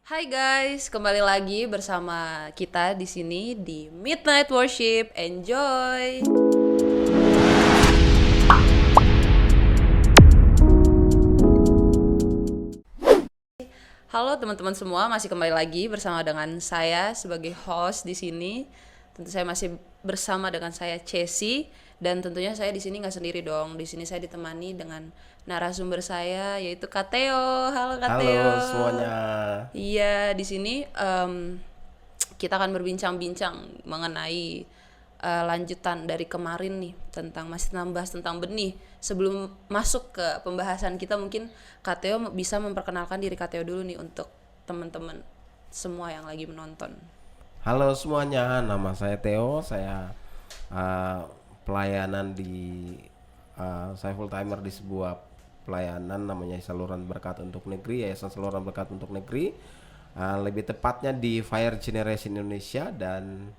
Hai guys, kembali lagi bersama kita di sini di Midnight Worship. Enjoy. Halo teman-teman semua, masih kembali lagi bersama dengan saya sebagai host di sini. Tentu saya masih bersama dengan saya Chessy, dan tentunya saya di sini nggak sendiri dong. Di sini saya ditemani dengan narasumber saya yaitu Kateo. Halo Halo Kateo. semuanya. Iya, di sini kita akan berbincang-bincang mengenai lanjutan dari kemarin nih, tentang masih nambah tentang benih. Sebelum masuk ke pembahasan kita, mungkin Kateo bisa memperkenalkan diri Kateo dulu nih untuk teman-teman semua yang lagi menonton. Halo semuanya, nama saya Theo. Saya uh, pelayanan di saya full timer di sebuah pelayanan namanya Saluran Berkat untuk Negeri, Yayasan Saluran Berkat untuk Negeri. Lebih tepatnya di Fire Generation Indonesia dan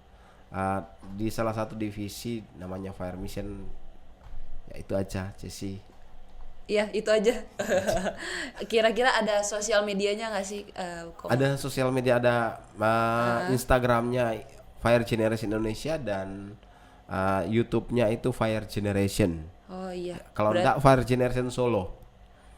di salah satu divisi namanya Fire Mission. Ya itu aja, Jesse. Iya, itu aja. Kira-kira ada sosial medianya nggak sih? Ada sosial media, ada Ah, Instagramnya Fire Generation Indonesia dan YouTube-nya itu Fire Generation. oh iya, Kalau berat. enggak Fire Generation Solo.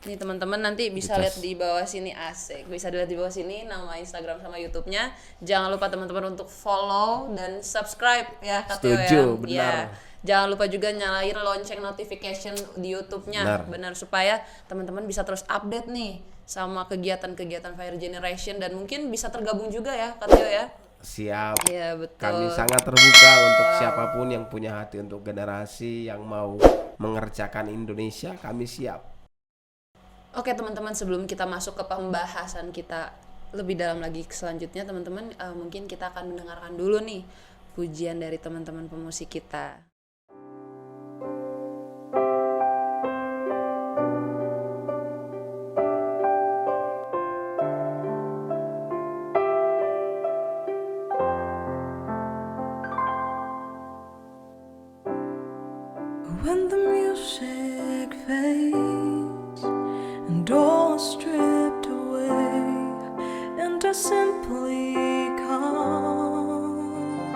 Nih teman-teman nanti bisa lihat Dicas. di bawah sini, asik. Bisa dilihat di bawah sini nama Instagram sama YouTube-nya. Jangan lupa teman-teman untuk follow dan subscribe ya Kateo ya. Setuju, Ya. benar. Jangan lupa juga nyalain lonceng notification di YouTube-nya. Benar. Benar, supaya teman-teman bisa terus update nih sama kegiatan-kegiatan Fire Generation, dan mungkin bisa tergabung juga ya Kateo ya. Siap. Iya, Kami betul. sangat terbuka untuk siapapun yang punya hati untuk generasi yang mau mengerjakan Indonesia, kami siap. Oke teman-teman, sebelum kita masuk ke pembahasan kita lebih dalam lagi selanjutnya, teman-teman, mungkin kita akan mendengarkan dulu nih pujian dari teman-teman pemusik kita. When the music fades and all is stripped away, and I simply come,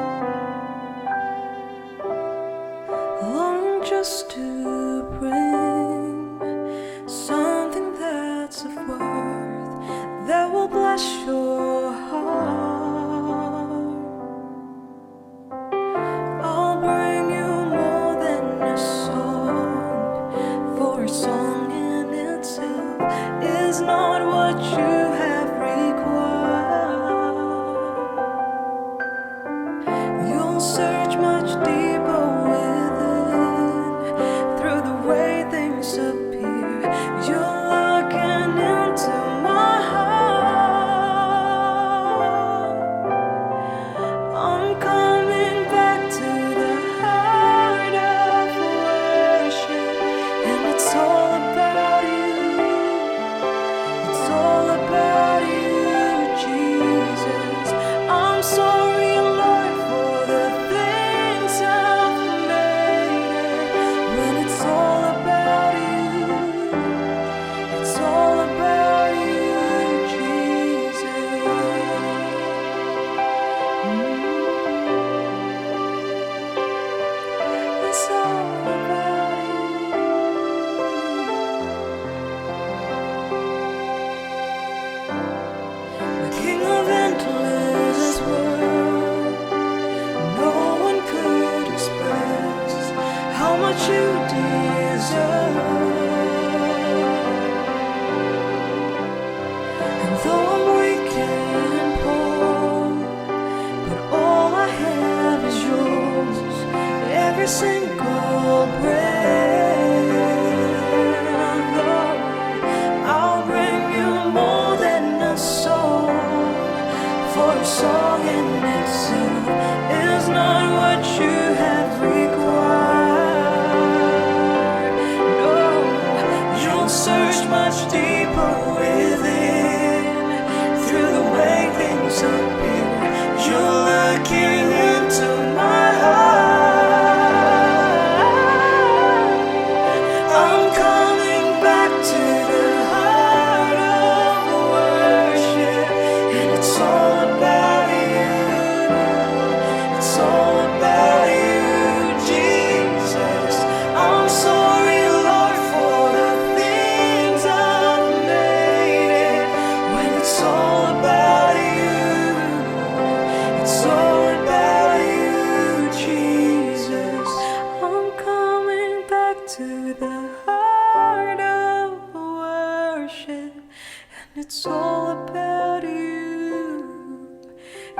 longing just to bring something that's of worth that will bless your heart. I'll bring you more than a song, for a song in itself is not what you have required. You'll search much deeper within, through the way things appear. You're looking into my heart. I'm coming back to the heart of worship, and it's all about you. It's all about you, Jesus. I'm sorry, Lord, for the things I've made. When it's all about you, it's all about you, Jesus. It's all about you. The King of endless world, no one could express how much you deserve. And though I'm weak and poor, but all I have is yours, every single breath. Lord, I'll bring you more than a song, for a song in itself is not what you have required. No, you'll search much deeper within, through the way things appear. You're looking into my heart. to the heart of worship, and it's all about you.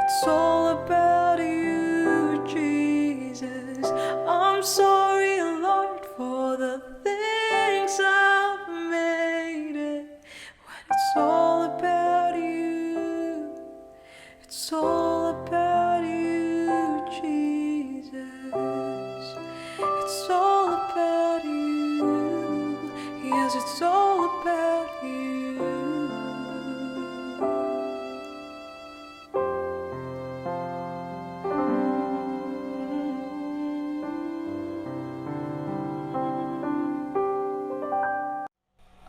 It's all about you, Jesus. I'm sorry, Lord, for the things I've made it. When it's all about you, it's all about you, Jesus. It's all about you. Yes, it's all about you.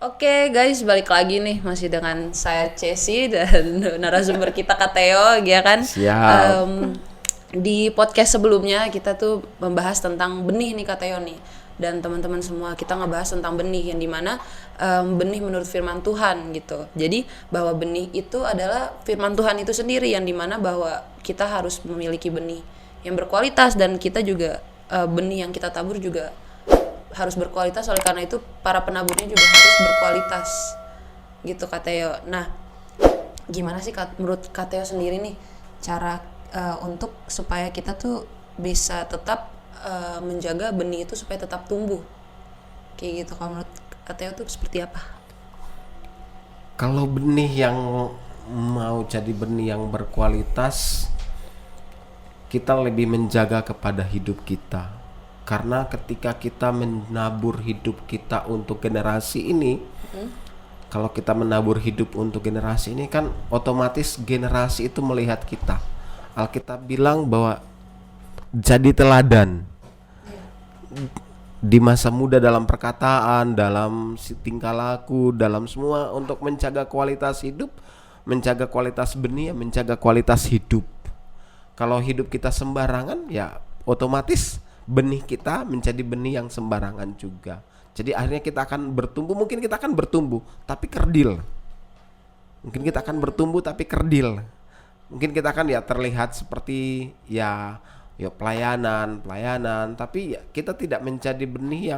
Oke guys, balik lagi nih masih dengan saya Cesi dan narasumber kita Kak Theo, ya kan? Siap. Di podcast sebelumnya kita tuh membahas tentang benih nih Kak Theo nih, dan teman-teman semua kita ngebahas tentang benih yang dimana benih menurut firman Tuhan gitu. Jadi bahwa benih itu adalah firman Tuhan itu sendiri, yang dimana bahwa kita harus memiliki benih yang berkualitas, dan kita juga benih yang kita tabur juga harus berkualitas. Oleh karena itu para penaburnya juga harus berkualitas gitu Kak Theo. Nah, gimana sih menurut Kak Theo sendiri nih cara untuk supaya kita tuh bisa tetap menjaga benih itu supaya tetap tumbuh kayak gitu? Kalau menurut Kak Theo tuh seperti apa? Kalau benih yang mau jadi benih yang berkualitas, kita lebih menjaga kepada hidup kita. Karena ketika kita menabur hidup kita untuk generasi ini, kalau kita menabur hidup untuk generasi ini kan otomatis generasi itu melihat kita. Alkitab bilang bahwa jadi teladan di masa muda dalam perkataan, dalam tingkah laku, dalam semua, untuk menjaga kualitas hidup, menjaga kualitas benih, menjaga kualitas hidup. Kalau hidup kita sembarangan, ya otomatis benih kita menjadi benih yang sembarangan juga. Jadi akhirnya kita akan bertumbuh, mungkin kita akan bertumbuh tapi kerdil. Mungkin kita akan bertumbuh tapi kerdil. Mungkin kita akan ya terlihat seperti ya pelayanan, tapi ya kita tidak menjadi benih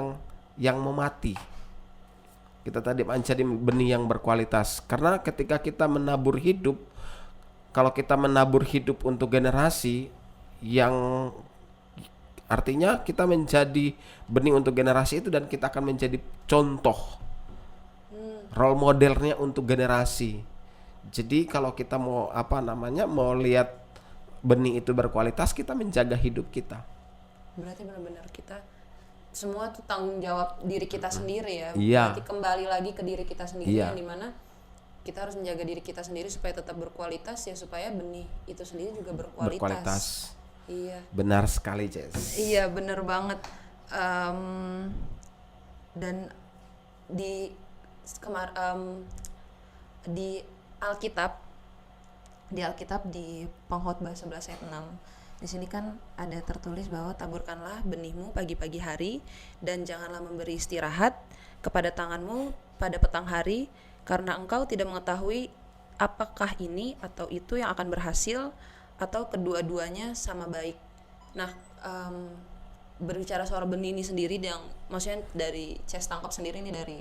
yang memati. Kita tadi menjadi benih yang berkualitas. Karena ketika kita menabur hidup, kalau kita menabur hidup untuk generasi yang artinya kita menjadi benih untuk generasi itu, dan kita akan menjadi contoh, role modelnya untuk generasi. Jadi kalau kita mau mau lihat benih itu berkualitas, kita menjaga hidup kita. Berarti benar-benar kita semua tuh tanggung jawab diri kita sendiri ya. Iya. Berarti kembali lagi ke diri kita sendiri, Iya. yang dimana kita harus menjaga diri kita sendiri supaya tetap berkualitas ya, supaya benih itu sendiri juga berkualitas. Iya. Benar sekali, Jess. Iya, bener banget. Dan di di Alkitab di Pengkhotbah 11 ayat 6, di sini kan ada tertulis bahwa taburkanlah benihmu pagi-pagi hari, dan janganlah memberi istirahat kepada tanganmu pada petang hari, karena engkau tidak mengetahui apakah ini atau itu yang akan berhasil, atau kedua-duanya sama baik. Nah, berbicara soal benih ini sendiri, yang maksudnya dari Ces tangkap sendiri nih dari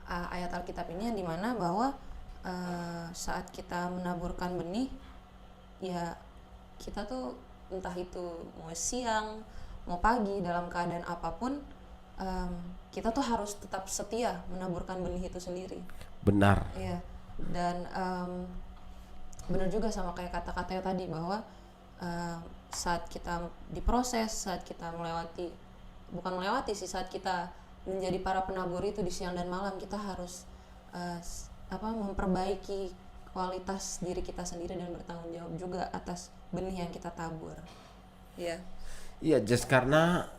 ayat Alkitab ini, yang dimana bahwa saat kita menaburkan benih, ya kita tuh entah itu mau siang mau pagi, dalam keadaan apapun, kita tuh harus tetap setia menaburkan benih itu sendiri. Benar. Iya. Dan benar juga sama kayak kata-kata tadi, bahwa saat kita diproses, saat kita saat kita menjadi para penabur itu di siang dan malam, kita harus memperbaiki kualitas diri kita sendiri dan bertanggung jawab juga atas benih yang kita tabur. Iya. Iya, just karena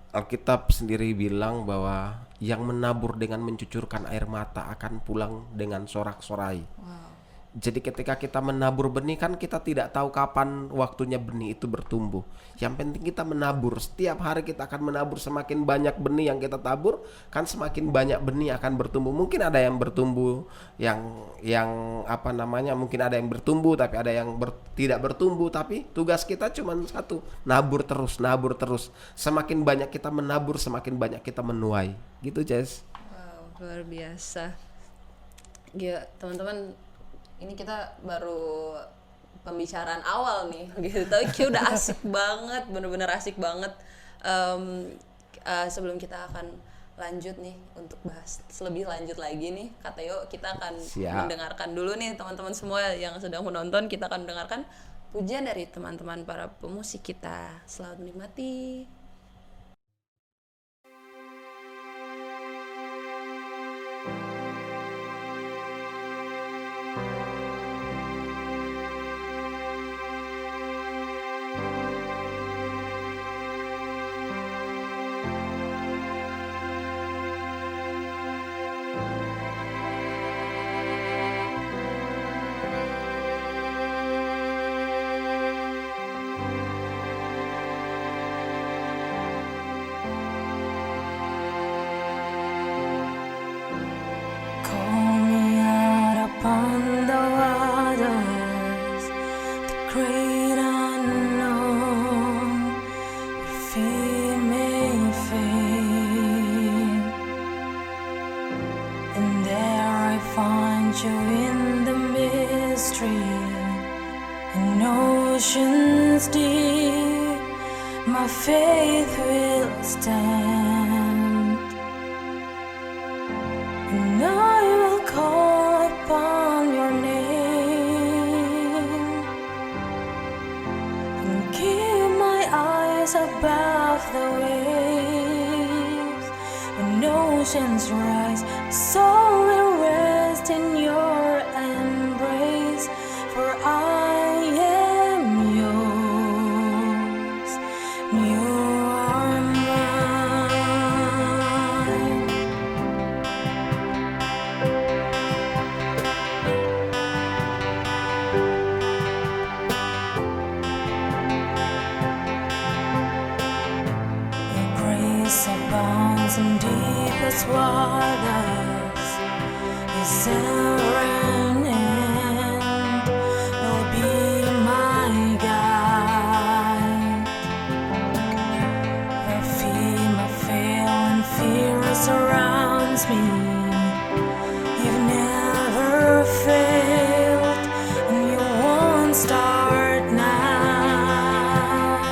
Alkitab sendiri bilang bahwa yang menabur dengan mencucurkan air mata akan pulang dengan sorak-sorai. Wow. Jadi ketika kita menabur benih kan kita tidak tahu kapan waktunya benih itu bertumbuh. Yang penting kita menabur. Setiap hari kita akan menabur, semakin banyak benih yang kita tabur, kan semakin banyak benih akan bertumbuh. Mungkin ada yang bertumbuh yang apa namanya? Mungkin ada yang bertumbuh tapi ada yang tidak bertumbuh, tapi tugas kita cuma satu, nabur terus, nabur terus. Semakin banyak kita menabur, semakin banyak kita menuai. Gitu, Jess. Wow, luar biasa. Gila, teman-teman, ini kita baru pembicaraan awal nih gitu, tapi kayak udah asik banget, bener-bener asik banget. Sebelum kita akan lanjut nih untuk bahas lebih lanjut lagi nih, kata Yo, kita akan mendengarkan dulu nih teman-teman semua yang sedang menonton, kita akan mendengarkan pujian dari teman-teman para pemusik kita. Selamat menikmati. Call me out upon the waters, the great unknown, where feet may fail, and there I find you in the mystery, in oceans deep, my faith will stand. And I will call upon your name and keep my eyes above the waves. When oceans rise, my soul will rest in your embrace. For I am yours, and you are mine. Your grace abounds in deepest waters. Is ever an end? You'll be my guide. Where feet may fail and fear surrounds me, you've never failed, and you won't start now.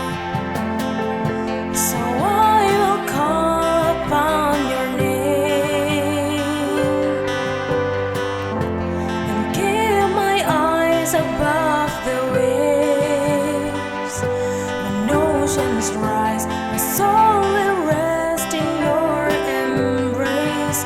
So I will call upon your name and keep my eyes above the waves. When oceans rise, my soul will rest in your embrace.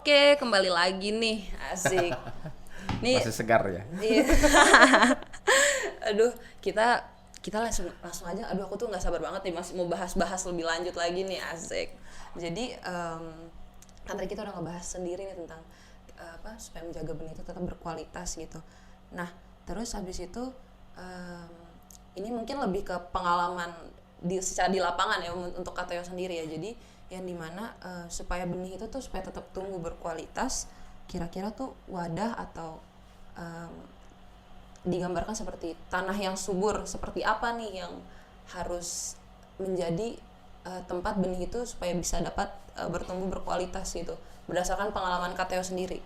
Oke, kembali lagi nih, asik. Nih, Masih segar ya. iya. Aduh, kita langsung aja. Aduh, aku tuh nggak sabar banget nih, masih mau bahas lebih lanjut lagi nih, asik. Jadi kan tadi kita udah ngebahas sendiri nih tentang supaya menjaga benih itu tetap berkualitas gitu. Nah, terus habis itu ini mungkin lebih ke pengalaman secara di lapangan ya untuk Kak Theo sendiri ya. Jadi yang dimana supaya benih itu tuh supaya tetap tumbuh berkualitas, kira-kira tuh wadah atau digambarkan seperti tanah yang subur seperti apa nih yang harus menjadi tempat benih itu supaya bisa dapat bertumbuh berkualitas gitu berdasarkan pengalaman Kak Theo sendiri.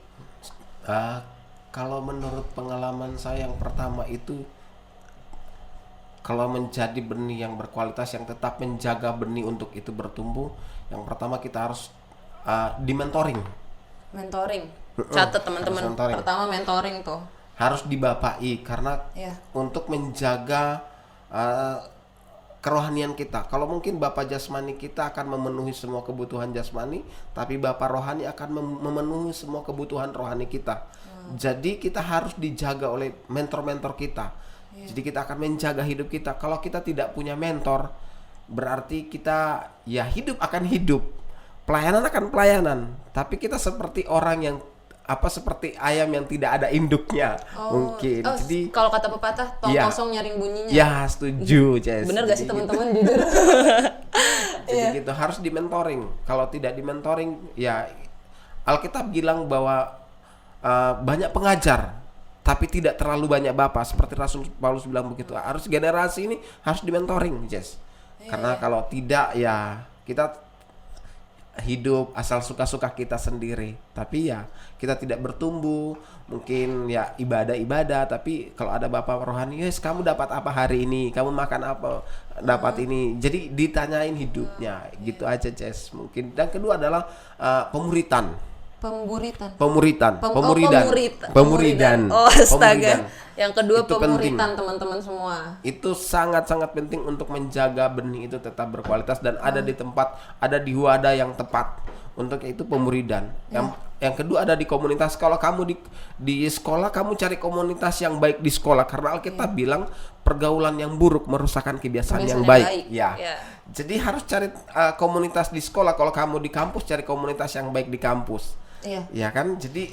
Kalau menurut pengalaman saya yang pertama itu, kalau menjadi benih yang berkualitas yang tetap menjaga benih untuk itu bertumbuh, yang pertama kita harus di-mentoring. Mentoring. Catat teman-teman. Mentoring. Pertama mentoring tuh. Harus dibapai karena untuk menjaga kerohanian kita. Kalau mungkin bapak jasmani kita akan memenuhi semua kebutuhan jasmani, tapi bapak rohani akan memenuhi semua kebutuhan rohani kita. Jadi kita harus dijaga oleh mentor-mentor kita. Jadi kita akan menjaga hidup kita. Kalau kita tidak punya mentor, berarti kita ya hidup akan hidup, pelayanan akan pelayanan, tapi kita seperti orang yang seperti ayam yang tidak ada induknya mungkin. Jadi kalau kata pepatah, tong kosong nyaring bunyinya. Ya, setuju, Ces. Bener gak sih teman-teman jujur? Jadi gitu harus di-mentoring. Kalau tidak di-mentoring, ya Alkitab bilang bahwa banyak pengajar tapi tidak terlalu banyak bapak, seperti Rasul Paulus bilang begitu. Harus generasi ini harus di-mentoring, Jess. Karena kalau tidak ya kita hidup asal suka-suka kita sendiri. Tapi ya kita tidak bertumbuh. Mungkin ya ibadah-ibadah, tapi kalau ada bapak rohani, yes, kamu dapat apa hari ini? Kamu makan apa? Dapat ini. Jadi ditanyain hidupnya. Gitu aja, Jess. Mungkin. Dan kedua adalah pemuritan. Pemuridan. Oh, astaga. Yang kedua itu pemuritan, teman-teman semua. Itu sangat-sangat penting untuk menjaga benih itu tetap berkualitas dan ada di tempat, ada di wadah yang tepat. Untuk itu pemuridan. Yang kedua ada di komunitas. Kalau kamu di sekolah, kamu cari komunitas yang baik di sekolah, karena Alkitab bilang pergaulan yang buruk merusakkan kebiasaan yang baik. Ya. Jadi harus cari komunitas di sekolah. Kalau kamu di kampus, cari komunitas yang baik di kampus. Ya kan, jadi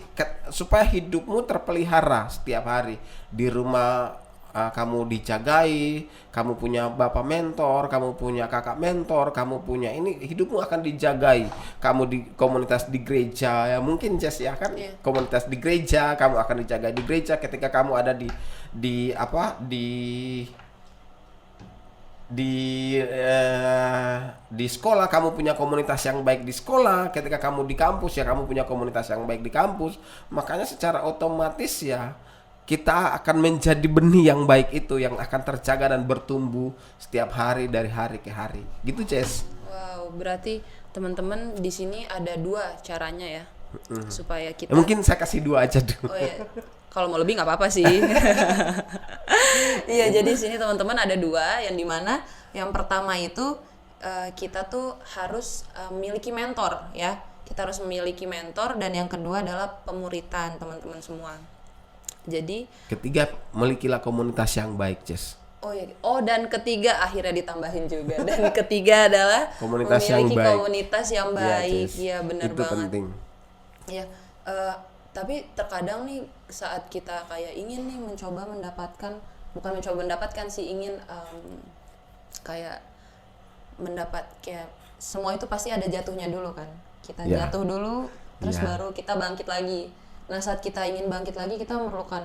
supaya hidupmu terpelihara setiap hari di rumah. Kamu dijagai, kamu punya bapak mentor, kamu punya kakak mentor, kamu punya ini, hidupmu akan dijagai. Kamu di komunitas di gereja ya mungkin Jess ya kan, komunitas di gereja kamu akan dijaga di gereja. Ketika kamu ada di sekolah, kamu punya komunitas yang baik di sekolah. Ketika kamu di kampus ya kamu punya komunitas yang baik di kampus. Makanya secara otomatis ya kita akan menjadi benih yang baik itu, yang akan terjaga dan bertumbuh setiap hari dari hari ke hari. Gitu, Jess. Wow, berarti teman-teman di sini ada dua caranya ya, supaya kita. Mungkin saya kasih dua aja dulu. Oh ya, kalau mau lebih nggak apa-apa sih. Iya, jadi di sini teman-teman ada dua, yang dimana yang pertama itu kita tuh harus memiliki mentor ya. Kita harus memiliki mentor, dan yang kedua adalah pemuritan, teman-teman semua. Jadi ketiga, milikilah komunitas yang baik, Jess. Dan ketiga akhirnya ditambahin juga. Dan ketiga adalah komunitas memiliki yang baik. Komunitas yang baik. Iya, benar itu banget. Itu penting. Ya, tapi terkadang nih saat kita kayak ingin nih ingin mendapat kayak semua itu pasti ada jatuhnya dulu kan. Kita jatuh dulu, terus baru kita bangkit lagi. Nah, saat kita ingin bangkit lagi, kita memerlukan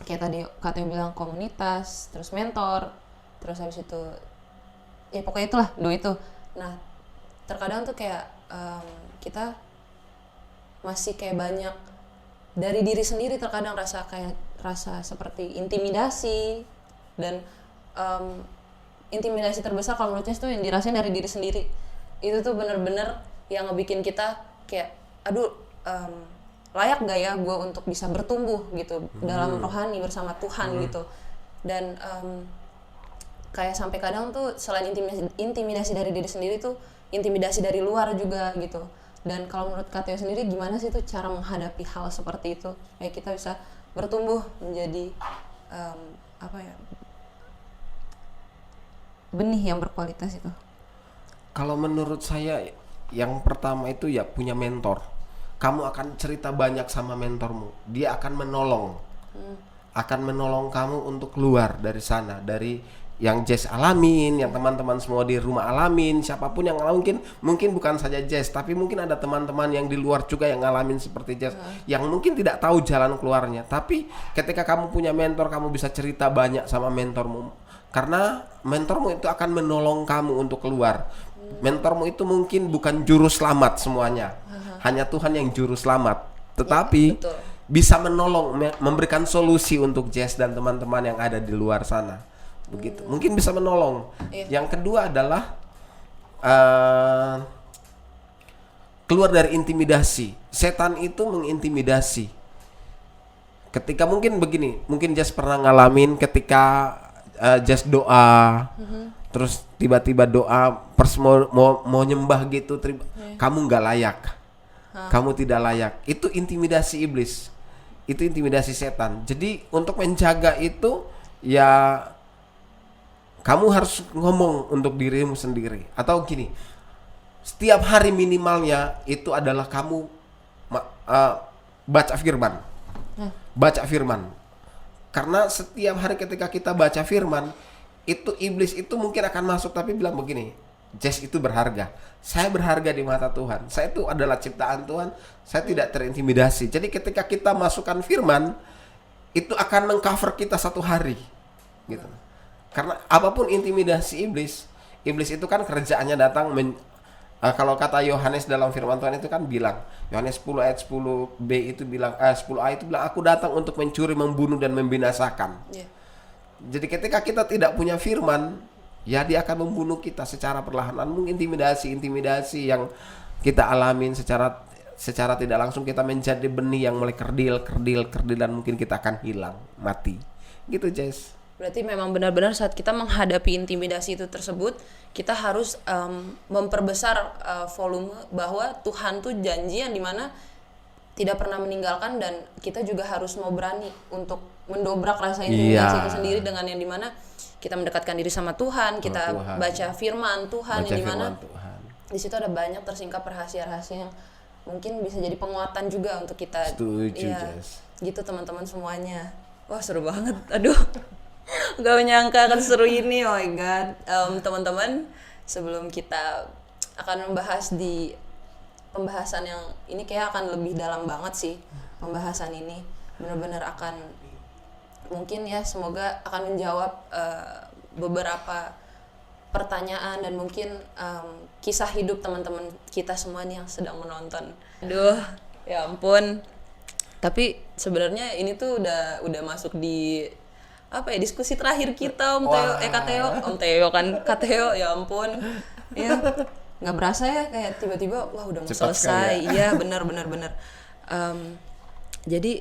kayak tadi Kak Theo bilang komunitas, terus mentor, terus habis itu ya pokoknya itulah dua itu. Nah, terkadang tuh kayak kita masih kayak banyak dari diri sendiri, terkadang rasa seperti intimidasi, dan intimidasi terbesar kalau menurutnya itu yang dirasain dari diri sendiri. Itu tuh bener-bener yang ngebikin kita kayak aduh, layak gak ya gue untuk bisa bertumbuh gitu dalam rohani bersama Tuhan gitu. Dan kayak sampai kadang tuh selain intimidasi dari diri sendiri tuh intimidasi dari luar juga gitu. Dan kalau menurut Kak Teo sendiri gimana sih tuh cara menghadapi hal seperti itu supaya kita bisa bertumbuh menjadi apa ya, benih yang berkualitas itu? Kalau menurut saya yang pertama itu ya punya mentor. Kamu akan cerita banyak sama mentormu. Dia akan menolong. Akan menolong kamu untuk keluar dari sana, dari yang Jess alamin, yang teman-teman semua di rumah alamin, siapapun yang ngalamin, mungkin bukan saja Jess, tapi mungkin ada teman-teman yang di luar juga yang ngalamin seperti Jess, yang mungkin tidak tahu jalan keluarnya. Tapi ketika kamu punya mentor, kamu bisa cerita banyak sama mentormu, karena mentormu itu akan menolong kamu untuk keluar. Mentormu itu mungkin bukan juru selamat semuanya, hanya Tuhan yang juru selamat, tetapi betul. bisa menolong, memberikan solusi untuk Jess dan teman-teman yang ada di luar sana. Begitu, mungkin bisa menolong. Yang kedua adalah keluar dari intimidasi. Setan itu mengintimidasi. Ketika mungkin begini, mungkin Jess pernah ngalamin ketika Jess doa, terus tiba-tiba doa mau nyembah gitu, kamu nggak layak, kamu tidak layak. Itu intimidasi iblis, itu intimidasi setan. Jadi untuk menjaga itu ya kamu harus ngomong untuk dirimu sendiri. Atau gini, setiap hari minimalnya itu adalah kamu baca firman. Baca firman. Karena setiap hari ketika kita baca firman, itu iblis itu mungkin akan masuk tapi bilang begini, Jess itu berharga. Saya berharga di mata Tuhan. Saya itu adalah ciptaan Tuhan. Saya tidak terintimidasi. Jadi ketika kita masukkan firman, itu akan mengcover kita satu hari. Gitu. Karena apapun intimidasi iblis itu kan kerjaannya datang kalau kata Yohanes dalam firman Tuhan itu kan bilang, Yohanes 10 ayat 10b itu bilang, 10a itu bilang, aku datang untuk mencuri, membunuh dan membinasakan. Jadi ketika kita tidak punya firman, ya dia akan membunuh kita secara perlahan-lahan. Mungkin intimidasi yang kita alamin secara tidak langsung, kita menjadi benih yang mulai kerdil dan mungkin kita akan hilang, mati. Gitu, Jess. Berarti memang benar-benar saat kita menghadapi intimidasi itu tersebut, kita harus memperbesar volume bahwa Tuhan tuh janji yang dimana tidak pernah meninggalkan, dan kita juga harus mau berani untuk mendobrak rasa intimidasi itu sendiri dengan yang dimana kita mendekatkan diri sama Tuhan, kita baca firman Tuhan, yang dimana di situ ada banyak tersingkap rahasia-rahasia yang mungkin bisa jadi penguatan juga untuk kita. Setuju, Jess. Gitu teman-teman semuanya. Wah, seru banget. Aduh. Gak menyangka akan seru ini. Oh my god. Teman-teman, sebelum kita akan membahas di pembahasan yang ini, kayak akan lebih dalam banget sih pembahasan ini. Benar-benar akan mungkin ya, semoga akan menjawab beberapa pertanyaan dan mungkin kisah hidup teman-teman kita semua nih yang sedang menonton. Aduh, ya ampun. Tapi sebenarnya ini tuh udah masuk di apa ya, diskusi terakhir kita, Kak Teo kan, Kak Teo, ya ampun. Ya, nggak berasa ya, kayak tiba-tiba wah udah mau selesai. Iya, benar. Jadi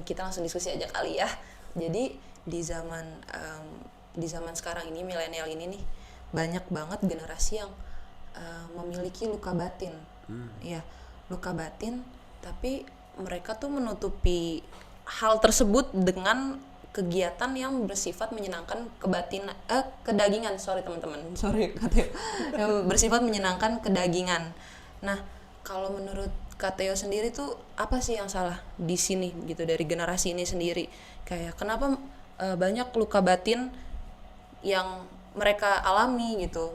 kita langsung diskusi aja kali ya. Jadi di zaman sekarang ini, milenial ini nih, banyak banget generasi yang memiliki luka batin. Ya, luka batin, tapi mereka tuh menutupi hal tersebut dengan kegiatan yang bersifat menyenangkan kedagingan, teman-teman, yang bersifat menyenangkan kedagingan. Nah, kalau menurut Kak Teo sendiri tuh apa sih yang salah di sini gitu, dari generasi ini sendiri? Kayak kenapa banyak luka batin yang mereka alami gitu,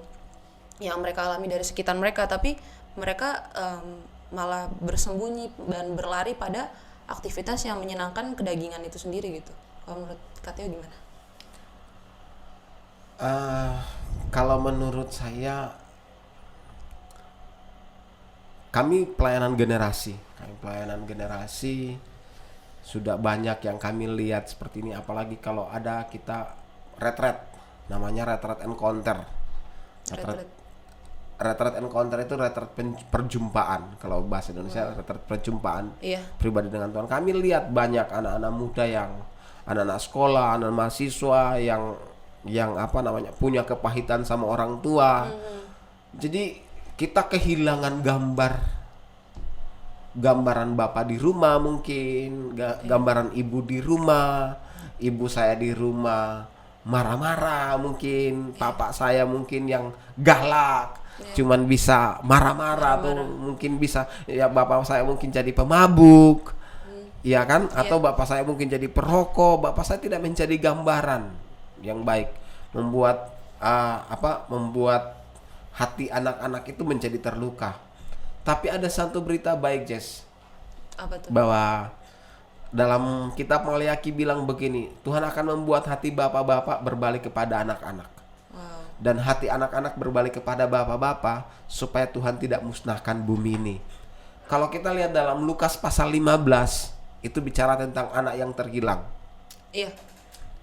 yang mereka alami dari sekitar mereka, tapi mereka malah bersembunyi dan berlari pada aktivitas yang menyenangkan kedagingan itu sendiri gitu. Kalau menurut Kak Teo gimana? Kalau menurut saya, kami pelayanan generasi sudah banyak yang kami lihat seperti ini. Apalagi kalau ada kita retret, namanya retret encounter. Retret encounter itu retret perjumpaan. Kalau bahasa Indonesia retret perjumpaan pribadi dengan Tuhan. Kami lihat banyak anak-anak muda anak-anak sekolah, anak mahasiswa yang punya kepahitan sama orang tua. Jadi kita kehilangan gambaran bapak di rumah, mungkin gambaran ibu di rumah, ibu saya di rumah marah-marah, mungkin papa saya mungkin yang galak, cuman bisa marah-marah, atau mungkin bisa ya bapak saya mungkin jadi pemabuk, ya kan, atau bapak saya mungkin jadi perokok. Bapak saya tidak menjadi gambaran yang baik, membuat hati anak-anak itu menjadi terluka. Tapi ada satu berita baik, Jess. Apa tuh? Bahwa dalam kitab Maliaki bilang begini, Tuhan akan membuat hati bapak-bapak berbalik kepada anak-anak. Wow. Dan hati anak-anak berbalik kepada bapak-bapak, supaya Tuhan tidak musnahkan bumi ini. Kalau kita lihat dalam Lukas pasal 15, itu bicara tentang anak yang terhilang. Iya.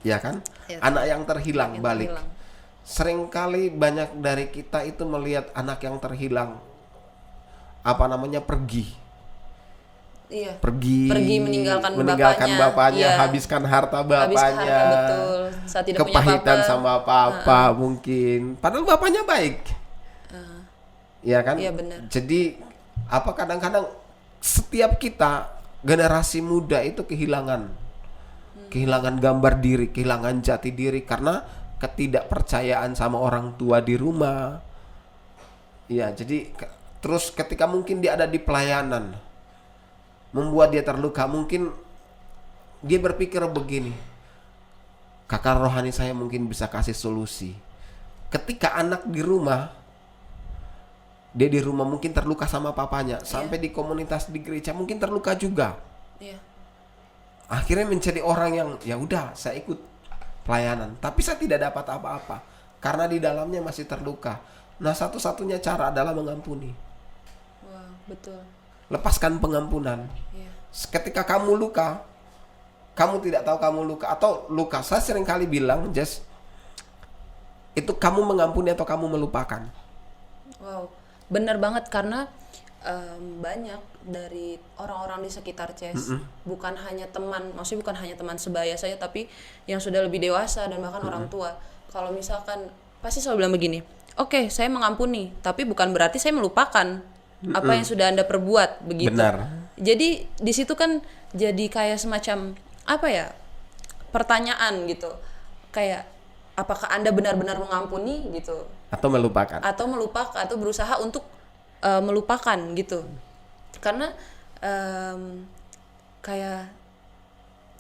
Ya kan? Iya. Anak yang terhilang Yang balik. terhilang. Seringkali banyak dari kita itu melihat anak yang terhilang pergi Iya. pergi meninggalkan bapaknya, Iya. habiskan harta bapaknya, Habiskan harta, betul. Saat tidak punya kepahitan apa-apa. sama apa-apa, mungkin padahal bapaknya baik. Ya kan? Iya, benar. Jadi kadang-kadang setiap kita generasi muda itu kehilangan gambar diri, kehilangan jati diri karena ketidakpercayaan sama orang tua di rumah. Ya, jadi terus ketika mungkin dia ada di pelayanan, membuat dia terluka. Mungkin dia berpikir begini, kakak rohani saya mungkin bisa kasih solusi. Ketika anak di rumah, dia di rumah mungkin terluka sama papanya, sampai di komunitas di gereja mungkin terluka juga. Iya. Akhirnya menjadi orang yang ya udah, saya ikut pelayanan, tapi saya tidak dapat apa-apa karena di dalamnya masih terluka. Nah, satu-satunya cara adalah mengampuni. Wow, betul. Lepaskan pengampunan. Iya. Ketika kamu luka, kamu tidak tahu kamu luka atau luka. Saya sering kali bilang, Jess, itu kamu mengampuni atau kamu melupakan. Wow, benar banget karena banyak dari orang-orang di sekitar Ces, bukan hanya teman, maksudnya bukan hanya teman sebaya saya, tapi yang sudah lebih dewasa dan bahkan orang tua. Kalau misalkan pasti selalu bilang begini, oke, saya mengampuni, tapi bukan berarti saya melupakan apa yang sudah Anda perbuat, begitu. Benar. Jadi di situ kan jadi kayak semacam pertanyaan gitu, kayak apakah Anda benar-benar mengampuni gitu, Atau melupakan. atau berusaha untuk melupakan gitu. Karena kayak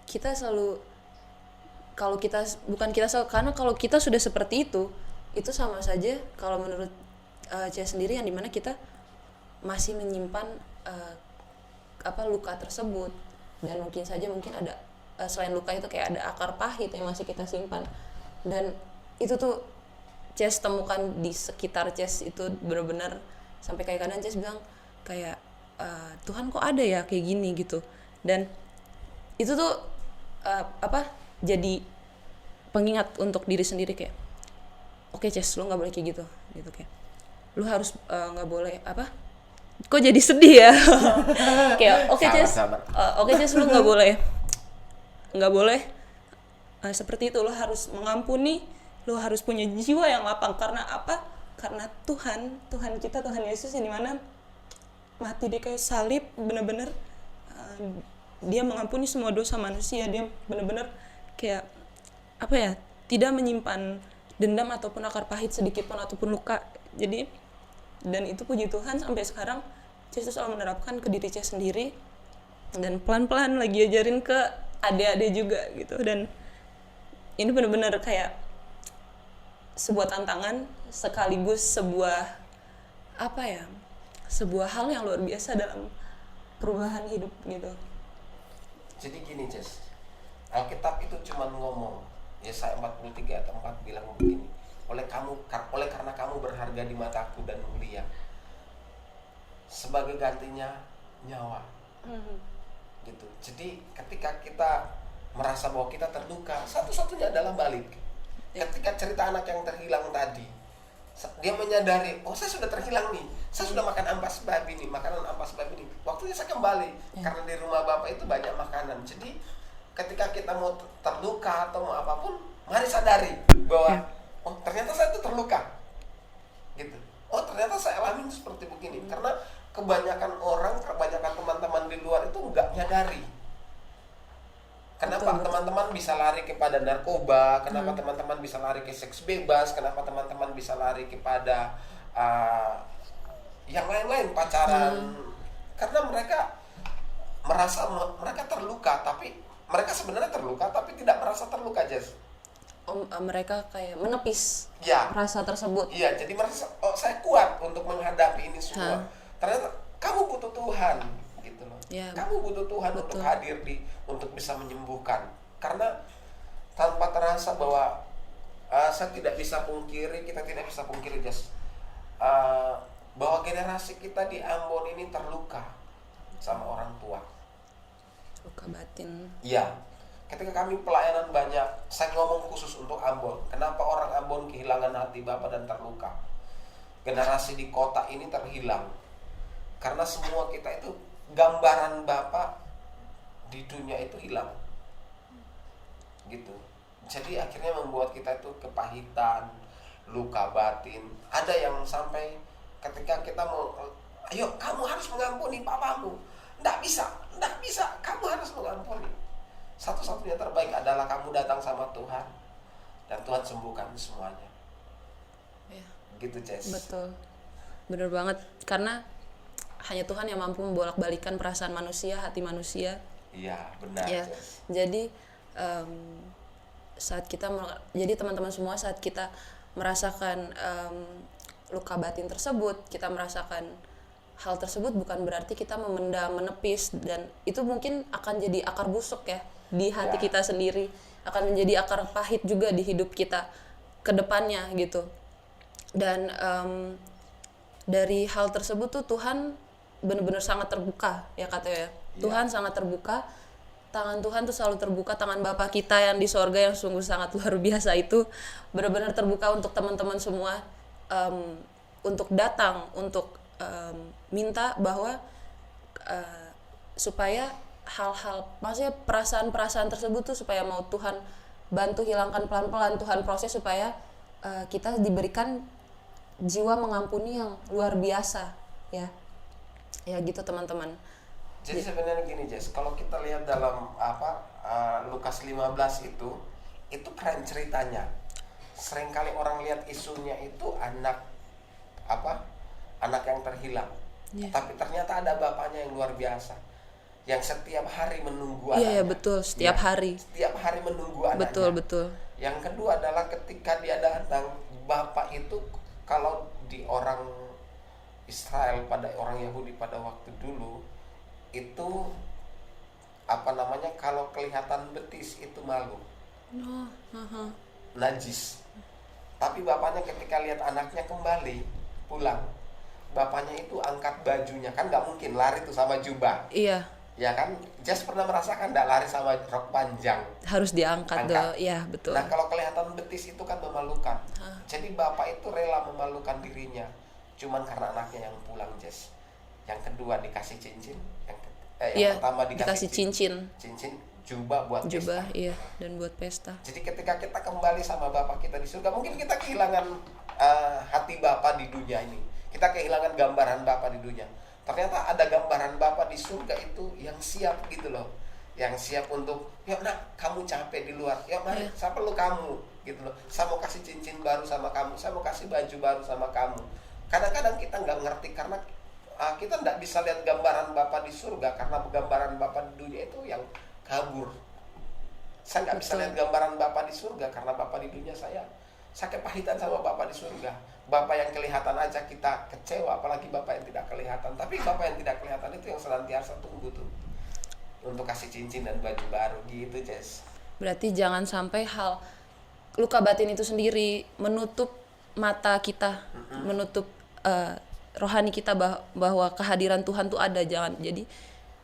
kita selalu, karena kalau kita sudah seperti itu sama saja kalau menurut saya sendiri, yang dimana kita masih menyimpan luka tersebut, dan mungkin ada selain luka itu kayak ada akar pahit yang masih kita simpan, dan itu tuh Ces temukan di sekitar Ces itu benar-benar sampai kayak kadang Ces bilang kayak Tuhan kok ada ya kayak gini gitu. Dan itu tuh jadi pengingat untuk diri sendiri kayak oke, Ces, lu nggak boleh kayak gitu kayak lu harus nggak boleh kok jadi sedih ya. Kayak oke, Ces, Ces, lu nggak boleh seperti itu. Lu harus mengampuni, lu harus punya jiwa yang lapang. Karena apa? Karena Tuhan kita, Tuhan Yesus yang dimana mati di kayu salib, benar-benar dia mengampuni semua dosa manusia. Dia benar-benar kayak tidak menyimpan dendam ataupun akar pahit sedikit pun ataupun luka. Jadi, dan itu puji Tuhan sampai sekarang Yesus selalu menerapkan ke diri saya sendiri, dan pelan-pelan lagi ajarin ke adik-adik juga gitu. Dan ini benar-benar kayak sebuah tantangan sekaligus sebuah hal yang luar biasa dalam perubahan hidup gitu. Jadi gini, Jess, Alkitab itu cuma ngomong, Yesaya 43 ayat 4 bilang begini, oleh karena kamu berharga di mataku dan mulia, sebagai gantinya nyawa. Gitu. Jadi ketika kita merasa bahwa kita terluka, satu-satunya adalah balik. Ketika cerita anak yang terhilang tadi, dia menyadari, oh saya sudah terhilang nih, saya sudah makan ampas babi nih, makanan ampas babi nih, waktunya saya kembali, karena di rumah bapak itu banyak makanan. Jadi ketika kita mau terluka atau mau apapun, mari sadari bahwa oh ternyata saya itu terluka, gitu. oh ternyata saya alami seperti begini. Karena kebanyakan orang, kebanyakan teman-teman di luar itu nggak nyadari. Kenapa teman-teman bisa lari kepada narkoba, kenapa teman-teman bisa lari ke seks bebas, kenapa teman-teman bisa lari kepada yang lain-lain, pacaran. Karena mereka merasa mereka terluka, tapi mereka sebenarnya terluka tapi tidak merasa terluka, Jess. Mereka kayak menepis Ya. rasa tersebut. Iya, jadi merasa oh saya kuat untuk menghadapi ini semua. Ternyata kamu butuh Tuhan gitu loh. Ya, Kamu butuh Tuhan untuk hadir untuk bisa menyembuhkan. Karena tanpa terasa bahwa saya tidak bisa pungkiri, kita tidak bisa pungkiri, Jess, bahwa generasi kita di Ambon ini terluka sama orang tua. Luka batin. Iya. Ketika kami pelayanan banyak, saya ngomong khusus untuk Ambon. Kenapa orang Ambon kehilangan hati Bapa dan terluka? Generasi di kota ini terhilang. Karena semua kita itu gambaran Bapa di dunia itu hilang. Gitu. Jadi akhirnya membuat kita itu kepahitan, luka batin. Ada yang sampai ketika kita mau, ayo kamu harus mengampuni papamu. Nggak bisa, kamu harus mengampuni. Satu-satunya terbaik adalah kamu datang sama Tuhan dan Tuhan sembuhkan semuanya. Ya. Gitu, Jess. Betul, bener banget. Karena hanya Tuhan yang mampu membolak-balikan perasaan manusia, hati manusia. Iya, benar, Ya, Jess. jadi jadi teman-teman semua, saat kita merasakan luka batin tersebut, kita merasakan hal tersebut, bukan berarti kita memendam, menepis, dan itu mungkin akan jadi akar busuk ya di hati kita sendiri, akan menjadi akar pahit juga di hidup kita ke depannya gitu. Dan dari hal tersebut tuh Tuhan benar-benar sangat terbuka ya katanya ya. Tuhan sangat terbuka, tangan Tuhan tuh selalu terbuka, tangan Bapa kita yang di sorga yang sungguh sangat luar biasa itu benar-benar terbuka untuk teman-teman semua, untuk datang, untuk minta bahwa supaya hal-hal, maksudnya perasaan-perasaan tersebut tuh supaya mau Tuhan bantu hilangkan pelan-pelan, Tuhan proses supaya kita diberikan jiwa mengampuni yang luar biasa ya gitu teman-teman. Jadi sebenarnya gini, Jess, kalau kita lihat dalam Lukas 15 itu keren ceritanya. Seringkali orang lihat isunya itu anak yang terhilang. Tapi ternyata ada bapaknya yang luar biasa, yang setiap hari menunggu anaknya. Iya betul, setiap hari menunggu anaknya. Betul. Yang kedua adalah ketika dia datang, bapak itu kalau di orang Israel, pada orang Yahudi pada waktu dulu itu kalau kelihatan betis itu malu, najis. Tapi bapaknya ketika lihat anaknya kembali pulang, bapaknya itu angkat bajunya, kan nggak mungkin lari tuh sama jubah. Iya. Ya kan, Jas pernah merasakan nggak lari sama rok panjang? Harus diangkat dong, ya betul. Nah kalau kelihatan betis itu kan memalukan. Jadi bapak itu rela memalukan dirinya, cuman karena anaknya yang pulang, Jas. Yang kedua dikasih cincin, yang pertama dikasih cincin, jubah buat jubah, pesta. iya, dan buat pesta. Jadi ketika kita kembali sama bapak kita di surga, mungkin kita kehilangan hati bapak di dunia ini. Kita kehilangan gambaran bapak di dunia. Ternyata ada gambaran Bapa di surga itu yang siap gitu loh, yang siap untuk, yuk nak kamu capek di luar, yuk mari saya perlu kamu gitu loh, saya mau kasih cincin baru sama kamu, saya mau kasih baju baru sama kamu. Kadang-kadang kita nggak ngerti karena kita nggak bisa lihat gambaran Bapa di surga, karena gambaran Bapa di dunia itu yang kabur. Saya nggak bisa lihat gambaran Bapa di surga karena Bapa di dunia saya kepahitan sama Bapa di surga. Bapak yang kelihatan aja kita kecewa, apalagi Bapak yang tidak kelihatan. Tapi Bapak yang tidak kelihatan itu yang senantiasa tunggu tuh untuk kasih cincin dan baju baru gitu, Jess. Berarti jangan sampai hal luka batin itu sendiri menutup mata kita, menutup rohani kita bahwa kehadiran Tuhan tuh ada. Jangan, jadi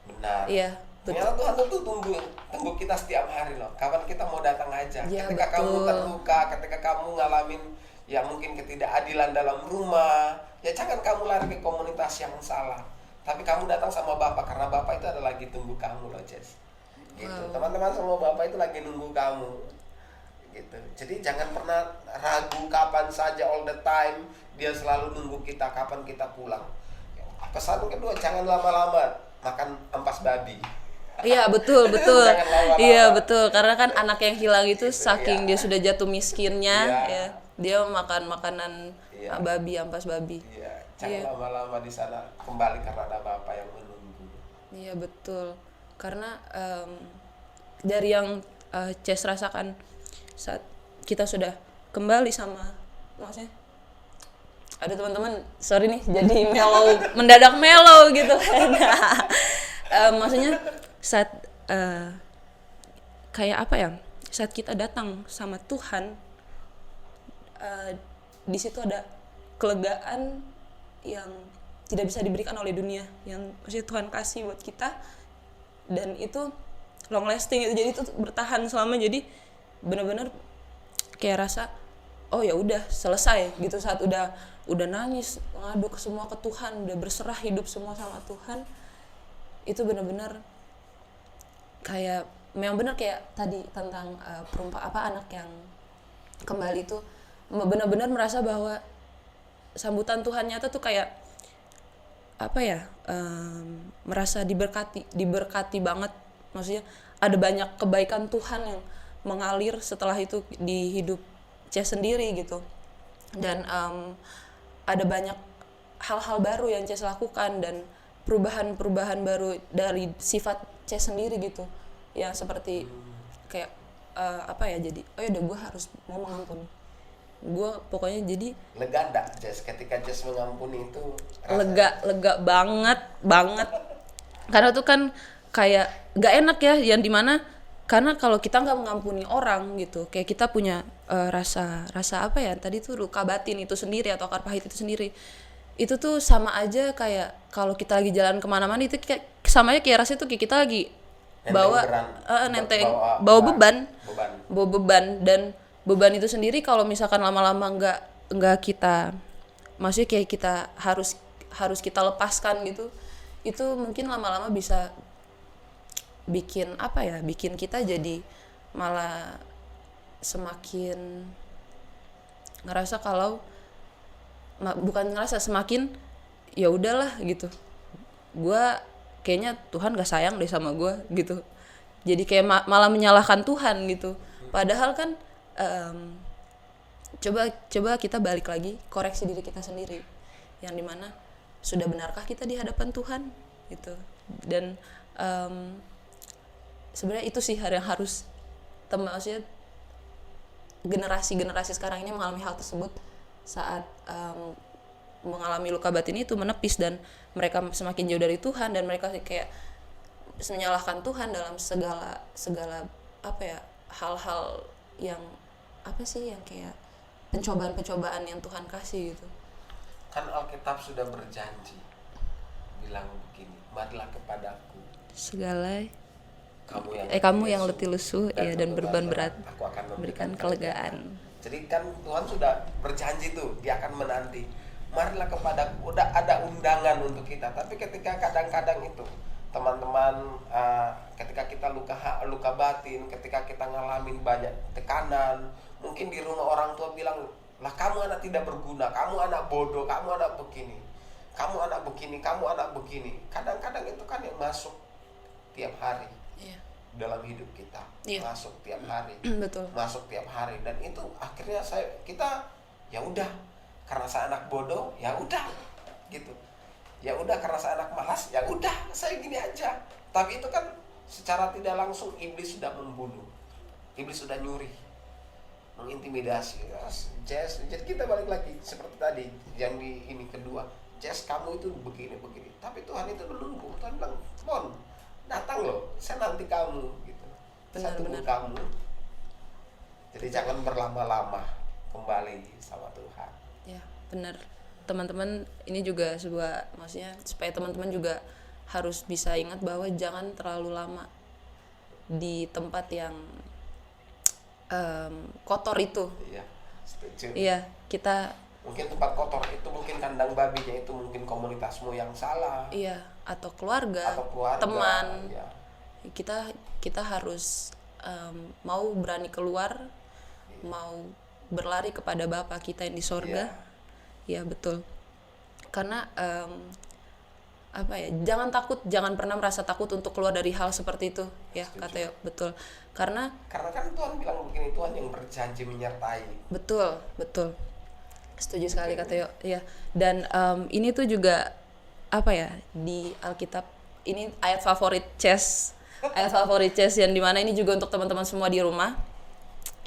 benar. Iya, ternyata Tuhan tuh tunggu kita setiap hari loh. Kapan kita mau datang aja. Ya, ketika kamu terluka, ketika kamu ngalamin ya mungkin ketidakadilan dalam rumah, ya jangan kamu lari ke komunitas yang salah, tapi kamu datang sama Bapak, karena Bapak itu ada lagi tunggu kamu loh, Jess. Gitu. Teman-teman semua, Bapak itu lagi nunggu kamu. gitu. Jadi jangan pernah ragu, kapan saja, all the time dia selalu nunggu kita kapan kita pulang. Pesan kedua, jangan lama-lama makan ampas babi. Iya betul. Jangan lama-lama. Iya betul, karena kan anak yang hilang itu Iya. saking dia sudah jatuh miskinnya, Iya. ya dia makan makanan Iya. babi, ampas babi. Iya, jangan Iya. lama-lama di sana, kembali karena ada Bapa yang menunggu. Iya betul, karena dari yang Ces rasakan saat kita sudah kembali sama, maksudnya ada teman-teman, sorry nih jadi mendadak mellow gitu kan. Maksudnya saat kayak apa ya, saat kita datang sama Tuhan, di situ ada kelegaan yang tidak bisa diberikan oleh dunia, yang maksudnya Tuhan kasih buat kita, dan itu long lasting gitu, jadi itu bertahan selama, jadi benar-benar kayak rasa oh ya udah selesai gitu, saat udah nangis ngadu ke semua ke Tuhan, udah berserah hidup semua sama Tuhan, itu benar-benar kayak memang benar kayak tadi tentang anak yang kembali itu benar-benar merasa bahwa sambutan Tuhan nyata tuh kayak apa ya, merasa diberkati banget, maksudnya ada banyak kebaikan Tuhan yang mengalir setelah itu di hidup Ces sendiri gitu, dan ada banyak hal-hal baru yang Ces lakukan dan perubahan baru dari sifat Ces sendiri gitu, yang seperti kayak apa ya, jadi oh ya udah gue harus mau mengampuni, gue pokoknya jadi Lega enggak, Jess, ketika Jess mengampuni itu lega banget karena tuh kan kayak gak enak ya, yang dimana karena kalau kita nggak mengampuni orang gitu, kayak kita punya rasa apa ya tadi tuh, luka batin itu sendiri atau akar pahit itu sendiri, itu tuh sama aja kayak kalau kita lagi jalan kemana-mana, itu kayak sama aja kayak rasanya tuh kayak kita lagi bawa beban, dan beban itu sendiri kalau misalkan lama-lama nggak kita, maksudnya kayak kita harus kita lepaskan gitu, itu mungkin lama-lama bisa bikin apa ya, bikin kita jadi malah semakin ngerasa kalau bukan ngerasa, semakin ya udahlah gitu, gue kayaknya Tuhan gak sayang deh sama gue gitu, jadi kayak malah menyalahkan Tuhan gitu, padahal kan coba kita balik lagi, koreksi diri kita sendiri, yang dimana sudah benarkah kita di hadapan Tuhan gitu. Dan sebenarnya itu sih yang harus maksudnya generasi sekarang ini mengalami hal tersebut, saat mengalami luka batin itu menepis dan mereka semakin jauh dari Tuhan, dan mereka kayak menyalahkan Tuhan dalam segala apa ya, hal-hal yang apa sih, yang kayak pencobaan yang Tuhan kasih gitu. Kan Alkitab sudah berjanji bilang begini, marilah kepadaku Segala kamu yang letih lesu dan beban berat, aku akan memberikan kelegaan. Jadi kan Tuhan sudah berjanji tuh, dia akan menanti, marilah kepadaku, udah ada undangan untuk kita. Tapi ketika kadang-kadang itu teman-teman, ketika kita luka batin, ketika kita ngalamin banyak tekanan, mungkin di rumah orang tua bilang, lah kamu anak tidak berguna, kamu anak bodoh, kamu anak begini, kamu anak begini, kamu anak begini. Kadang-kadang itu kan yang masuk tiap hari dalam hidup kita, masuk tiap hari, Betul. masuk tiap hari, dan itu akhirnya kita ya udah, karena saya anak bodoh, ya udah gitu, ya udah karena saya anak malas, ya udah saya gini aja. Tapi itu kan secara tidak langsung iblis sudah membunuh, iblis sudah nyuri, mengintimidasi. Jess, jadi kita balik lagi seperti tadi yang di ini kedua, Jess kamu itu begini, tapi Tuhan itu menunggu. Tuhan bilang, Mon, datang loh, saya nanti kamu gitu, saya tunggu kamu. Jadi jangan berlama-lama kembali sama Tuhan. Ya benar, teman-teman, ini juga sebuah, maksudnya supaya teman-teman juga harus bisa ingat bahwa jangan terlalu lama di tempat yang kotor itu. Iya, setuju. Iya, kita Mungkin tempat kotor itu mungkin kandang babinya, itu mungkin komunitasmu yang salah. iya, atau keluarga, Atau keluarga, teman. ya. Kita harus mau berani keluar mau berlari kepada Bapa kita yang di sorga. Ya betul, karena apa ya, jangan takut, jangan pernah merasa takut untuk keluar dari hal seperti itu ya. Kata Teo, betul, karena kan Tuhan bilang begini, Tuhan yang berjanji menyertai. betul setuju sekali Kak Teo ya. Dan ini tuh juga apa ya, di Alkitab ini ayat favorit Chess yang dimana ini juga untuk teman-teman semua di rumah.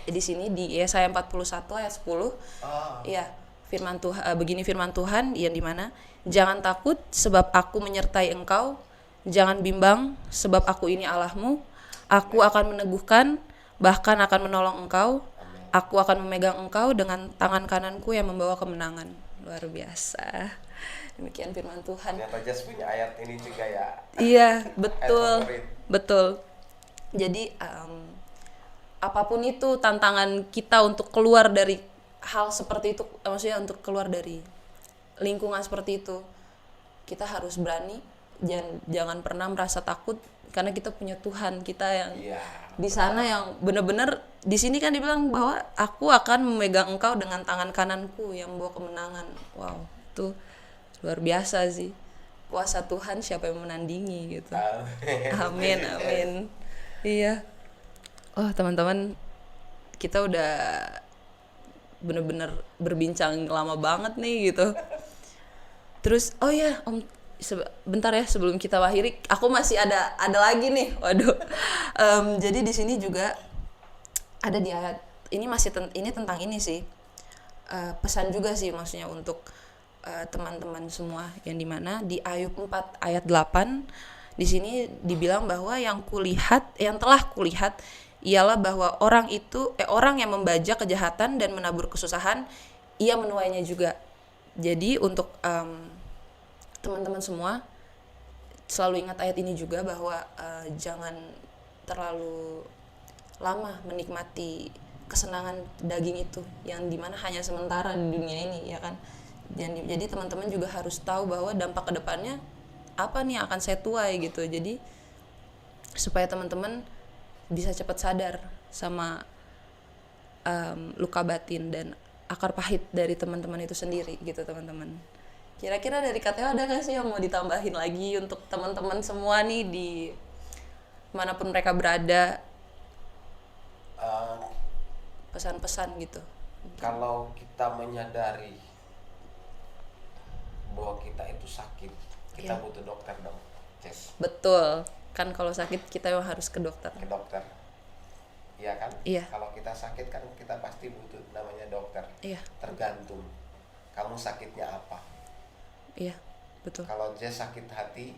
Di sini di Yesaya 41 ayat 10 ya, firman Tuhan begini, firman Tuhan yang dimana, jangan takut sebab aku menyertai engkau, jangan bimbang sebab aku ini Allahmu, aku akan meneguhkan bahkan akan menolong engkau, aku akan memegang engkau dengan tangan kananku yang membawa kemenangan. Luar biasa, demikian firman Tuhan. Ternyata Jas punya ayat ini juga ya. Iya betul, favorit. betul. Jadi apapun itu tantangan kita untuk keluar dari hal seperti itu, maksudnya untuk keluar dari lingkungan seperti itu, kita harus berani, jangan pernah merasa takut, karena kita punya Tuhan kita yang di sana, yang benar-benar di sini kan dibilang bahwa aku akan memegang engkau dengan tangan kananku yang membawa kemenangan. Wow, itu luar biasa sih, kuasa Tuhan siapa yang menandingi gitu. Amin. Iya. Oh teman-teman, kita udah bener-bener berbincang lama banget nih gitu. Terus oh ya Om, bentar ya sebelum kita akhiri, aku masih ada lagi nih. Waduh. Jadi di sini juga ada di ayat ini, masih ini tentang ini sih. Pesan juga sih maksudnya untuk teman-teman semua, yang dimana di Ayub 4 ayat 8 di sini dibilang bahwa yang telah kulihat ialah bahwa orang yang membajak kejahatan dan menabur kesusahan, ia menuainya juga. Jadi untuk teman-teman semua selalu ingat ayat ini juga, bahwa jangan terlalu lama menikmati kesenangan daging itu, yang dimana hanya sementara di dunia ini ya kan. Jadi teman-teman juga harus tahu bahwa dampak kedepannya apa nih yang akan saya tuai gitu. Jadi supaya teman-teman bisa cepat sadar sama luka batin dan akar pahit dari teman-teman itu sendiri gitu teman-teman. Kira-kira dari Kak Teo ada nggak sih yang mau ditambahin lagi untuk teman-teman semua nih di manapun mereka berada, pesan-pesan gitu? Kalau kita menyadari bahwa kita itu sakit, kita butuh dokter dong, Jess. Betul, kan kalau sakit kita yang harus ke dokter. Iya kan? Iya. Kalau kita sakit kan kita pasti butuh namanya dokter. Iya. Tergantung kamu sakitnya apa. Iya, betul. Kalau Jess sakit hati,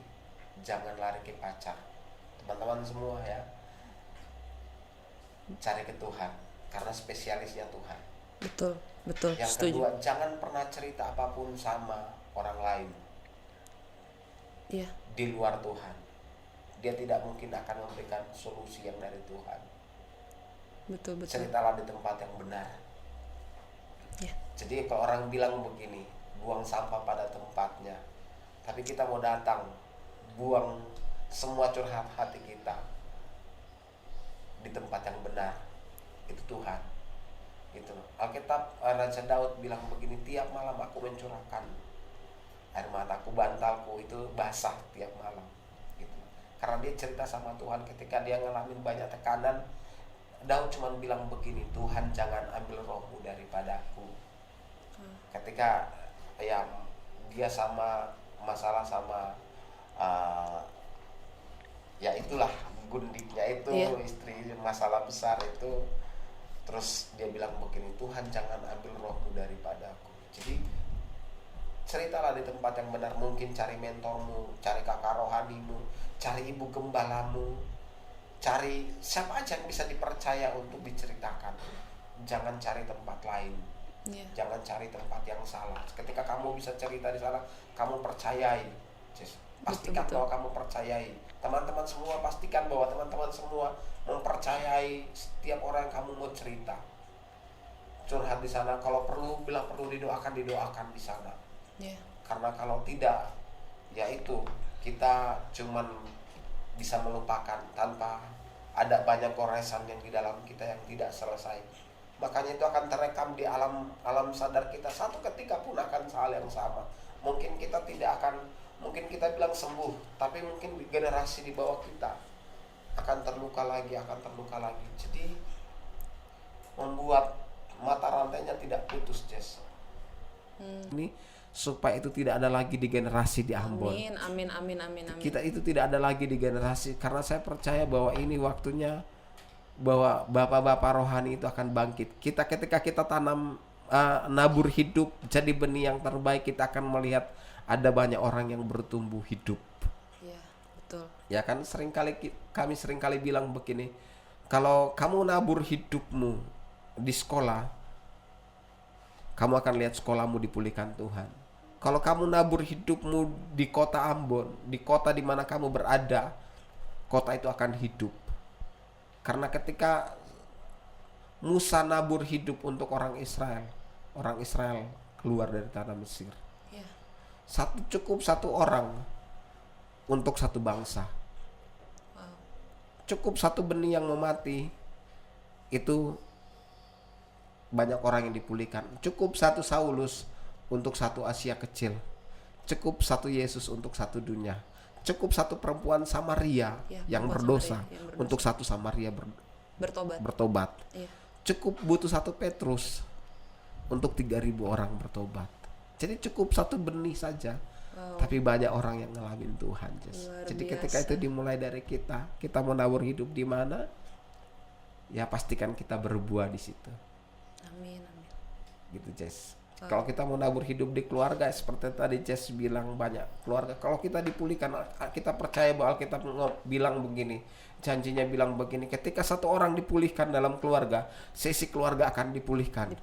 jangan lari ke pacar. Teman-teman semua ya, cari ke Tuhan, karena spesialisnya Tuhan. Betul. Yang Setuju. kedua, jangan pernah cerita apapun sama orang lain. Iya. Di luar Tuhan, dia tidak mungkin akan memberikan solusi yang dari Tuhan. Betul. Ceritalah di tempat yang benar. Iya. Jadi kalau orang bilang begini, buang sampah pada tempatnya, tapi kita mau datang buang semua curhat hati kita di tempat yang benar, itu Tuhan. Gitu. Alkitab Raja Daud bilang begini, tiap malam aku mencurahkan air mataku, bantalku itu basah tiap malam gitu. Karena dia cerita sama Tuhan ketika dia ngalamin banyak tekanan. Daud cuma bilang begini, Tuhan jangan ambil rohmu daripadaku. Ketika ya dia sama masalah sama ya itulah gundiknya itu, istri, masalah besar itu, terus dia bilang begini, Tuhan jangan ambil rohmu daripadaku. Jadi ceritalah di tempat yang benar. Mungkin cari mentormu, cari kakak rohanimu, cari ibu gembalamu, cari siapa aja yang bisa dipercaya untuk diceritakan. Jangan cari tempat lain. Jangan cari tempat yang salah. Ketika kamu bisa cerita di sana, kamu percayai. Pastikan bahwa kamu percayai. Teman-teman semua pastikan bahwa teman-teman semua mempercayai setiap orang yang kamu mau cerita. Curhat di sana, kalau perlu bilang perlu didoakan di sana. Karena kalau tidak, ya itu kita cuman bisa melupakan tanpa ada banyak goresan yang di dalam kita yang tidak selesai. makanya itu akan terekam di alam sadar kita. Satu ketika pun akan hal yang sama. Mungkin kita mungkin kita bilang sembuh, tapi mungkin di generasi di bawah kita akan terluka lagi. Jadi membuat mata rantainya tidak putus, Jess. Ini supaya itu tidak ada lagi di generasi di Ambon. Amin. Kita itu tidak ada lagi di generasi, karena saya percaya bahwa ini waktunya bahwa bapak-bapak rohani itu akan bangkit. Ketika kita tanam nabur hidup jadi benih yang terbaik, kita akan melihat ada banyak orang yang bertumbuh hidup. Iya, betul. Ya kan, kami seringkali bilang begini, kalau kamu nabur hidupmu di sekolah, kamu akan lihat sekolahmu dipulihkan Tuhan. Kalau kamu nabur hidupmu di kota Ambon, di kota di mana kamu berada, kota itu akan hidup. Karena ketika Musa nabur hidup untuk orang Israel keluar dari tanah Mesir. Iya. Cukup satu orang untuk satu bangsa. Wow. Cukup satu benih yang mau mati, itu banyak orang yang dipulihkan. Cukup satu Saulus untuk satu Asia kecil. Cukup satu Yesus untuk satu dunia. Cukup satu perempuan Samaria yang berdosa untuk satu Samaria bertobat. Iya. Cukup butuh satu Petrus untuk 3.000 orang bertobat. Jadi cukup satu benih saja. Wow. Tapi banyak orang yang ngalamin Tuhan, Jess. Jadi ketika itu dimulai dari kita mau nabur hidup di mana, ya pastikan kita berbuah di situ. Amin. Gitu, Jess. Kalau kita mau nabur hidup di keluarga, seperti tadi Jess bilang, banyak keluarga. Kalau kita dipulihkan, kita percaya bahwa Alkitab bilang begini, janjinya bilang begini, ketika satu orang dipulihkan dalam keluarga, sisi keluarga akan dipulihkan.